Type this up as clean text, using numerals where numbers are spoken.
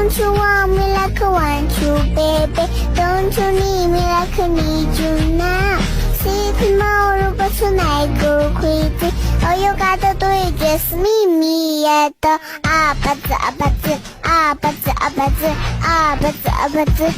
Don't you want me like I want you, baby? Don't you need me like I need you now? See tomorrow, but tonight go crazy. All you gotta do is just meet me at the 아바즈 아바즈 아바즈 아바즈 아바즈 아바즈